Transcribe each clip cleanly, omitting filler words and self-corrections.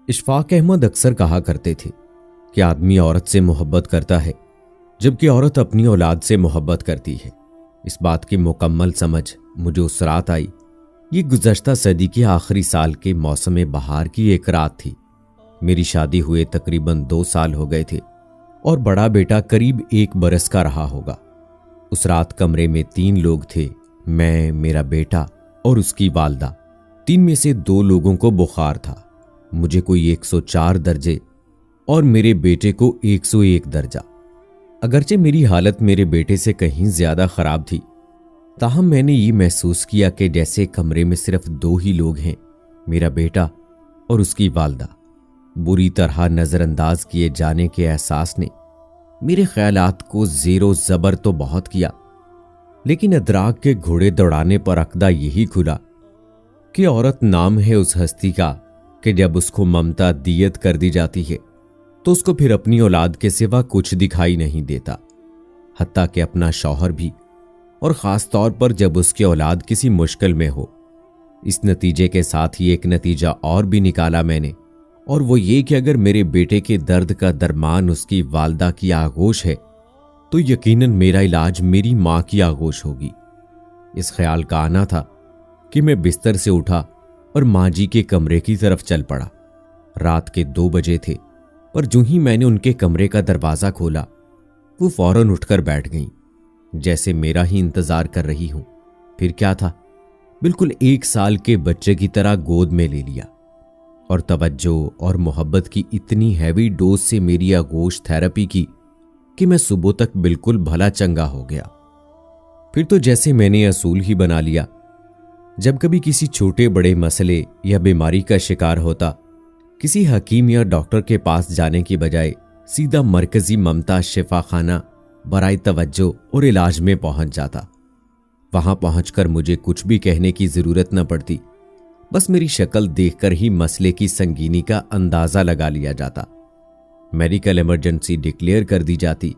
इशफाक अहमद अक्सर कहा करते थे कि आदमी औरत से मोहब्बत करता है जबकि औरत अपनी औलाद से मोहब्बत करती है। इस बात की मुकम्मल समझ मुझे उस रात आई। ये गुज़श्ता सदी के आखिरी साल के मौसम बहार की एक रात थी। मेरी शादी हुए तकरीबन 2 साल हो गए थे और बड़ा बेटा करीब 1 बरस का रहा होगा। उस रात कमरे में 3 लोग थे, मैं, मेरा बेटा और उसकी वालदा। 3 में से 2 लोगों को बुखार था, मुझे कोई 104 दर्जे और मेरे बेटे को 101 दर्जा। अगरचे मेरी हालत मेरे बेटे से कहीं ज्यादा खराब थी, ताहम मैंने ये महसूस किया कि जैसे कमरे में सिर्फ 2 ही लोग हैं, मेरा बेटा और उसकी वालदा। बुरी तरह नजरअंदाज किए जाने के एहसास ने मेरे ख्यालात को ज़ेरो ज़बर तो बहुत किया, लेकिन अदराक के घोड़े दौड़ाने पर अकदा यही खुला कि औरत नाम है उस हस्ती का कि जब उसको ममता दियत कर दी जाती है तो उसको फिर अपनी औलाद के सिवा कुछ दिखाई नहीं देता, हत्ता कि अपना शौहर भी, और ख़ास तौर पर जब उसकी औलाद किसी मुश्किल में हो। इस नतीजे के साथ ही एक नतीजा और भी निकाला मैंने, और वो ये कि अगर मेरे बेटे के दर्द का दरमान उसकी वालदा की आगोश है तो यकीनन मेरा इलाज मेरी माँ की आगोश होगी। इस ख्याल का आना था कि मैं बिस्तर से उठा और माँ जी के कमरे की तरफ चल पड़ा। रात के 2 बजे थे, पर जो ही मैंने उनके कमरे का दरवाज़ा खोला वो फौरन उठकर बैठ गईं, जैसे मेरा ही इंतज़ार कर रही हूं। फिर क्या था, बिल्कुल 1 साल के बच्चे की तरह गोद में ले लिया और तवज्जो और मोहब्बत की इतनी हैवी डोज से मेरी आगोश थेरेपी की कि मैं सुबह तक बिल्कुल भला चंगा हो गया। फिर तो जैसे मैंने असूल ही बना लिया, जब कभी किसी छोटे बड़े मसले या बीमारी का शिकार होता, किसी हकीम या डॉक्टर के पास जाने की बजाय सीधा मरकजी ममता शिफाखाना बराए तवज्जो और इलाज में पहुंच जाता। वहां पहुंचकर मुझे कुछ भी कहने की जरूरत न पड़ती, बस मेरी शक्ल देखकर ही मसले की संगीनी का अंदाजा लगा लिया जाता। मेडिकल इमरजेंसी डिक्लेयर कर दी जाती,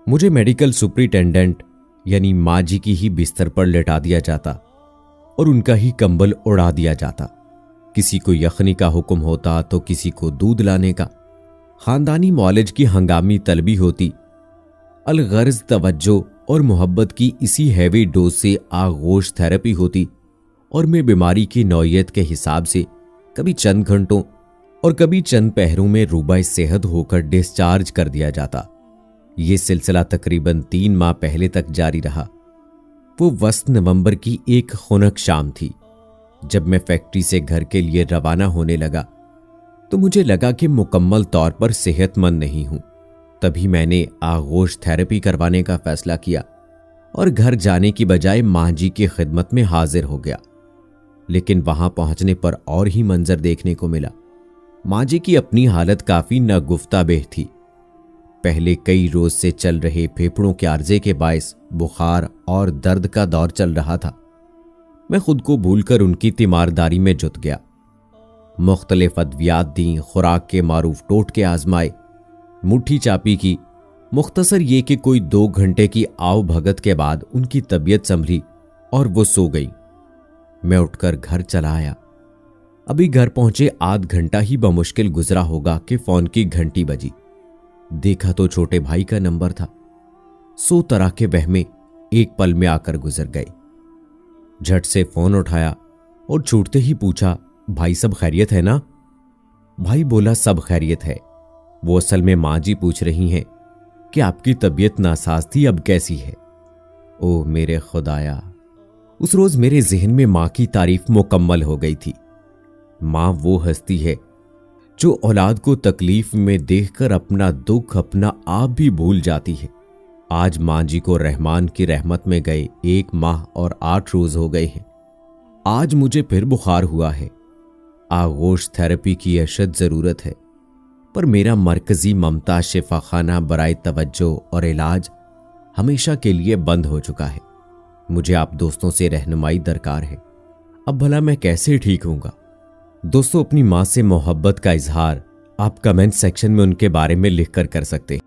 मुझे मेडिकल सुपरिटेंडेंट यानी माँ जी की ही बिस्तर पर लेटा दिया जाता और उनका ही कंबल उड़ा दिया जाता। किसी को यखनी का हुक्म होता तो किसी को दूध लाने का। खानदानी मौलज की हंगामी तलबी होती। अलगर्ज तवज्जो और मोहब्बत की इसी हैवी डोज से आगोश थेरेपी होती और मैं बीमारी की नौयत के हिसाब से कभी चंद घंटों और कभी चंद पहरों में रूबाए सेहत होकर डिस्चार्ज कर दिया जाता। ये सिलसिला तकरीबन 3 माह पहले तक जारी रहा। वो वस्त नवंबर की एक खुनक शाम थी। जब मैं फैक्ट्री से घर के लिए रवाना होने लगा तो मुझे लगा कि मुकम्मल तौर पर सेहतमंद नहीं हूं। तभी मैंने आगोश थेरेपी करवाने का फैसला किया और घर जाने की बजाय माँ जी की खिदमत में हाजिर हो गया। लेकिन वहां पहुंचने पर और ही मंजर देखने को मिला। माँ जी की अपनी हालत काफी नागुफ्ताबेह थी। पहले कई रोज से चल रहे फेफड़ों के आर्जे के बायस बुखार और दर्द का दौर चल रहा था। मैं खुद को भूलकर उनकी तीमारदारी में जुट गया। मुख्तलिफ अद्वियात दी, खुराक के मारूफ टोटके आजमाए, मुट्ठी चापी की। मुख्तसर ये कि कोई 2 घंटे की आव भगत के बाद उनकी तबीयत संभली और वो सो गई। मैं उठकर घर चला आया। अभी घर पहुंचे आध घंटा ही बमुश्किल गुजरा होगा कि फोन की घंटी बजी। देखा तो छोटे भाई का नंबर था। 100 तरह के वहमे एक पल में आकर गुजर गए। झट से फोन उठाया और छूटते ही पूछा, भाई सब खैरियत है ना? भाई बोला, सब खैरियत है। वो असल में माँ जी पूछ रही हैं कि आपकी तबीयत नासाज थी, अब कैसी है? ओह मेरे खुदाया, उस रोज मेरे जहन में माँ की तारीफ मुकम्मल हो गई थी। माँ वो हस्ती है जो औलाद को तकलीफ में देखकर अपना दुख, अपना आप भी भूल जाती है। आज माँ जी को रहमान की रहमत में गए 1 माह और 8 रोज हो गए हैं। आज मुझे फिर बुखार हुआ है। आगोश थेरेपी की अशद जरूरत है, पर मेरा मरकजी ममता शिफाखाना बराए तवज्जो और इलाज हमेशा के लिए बंद हो चुका है। मुझे आप दोस्तों से रहनुमाई दरकार है। अब भला मैं कैसे ठीक होऊंगा? दोस्तों, अपनी माँ से मोहब्बत का इजहार आप कमेंट सेक्शन में उनके बारे में लिखकर कर सकते हैं।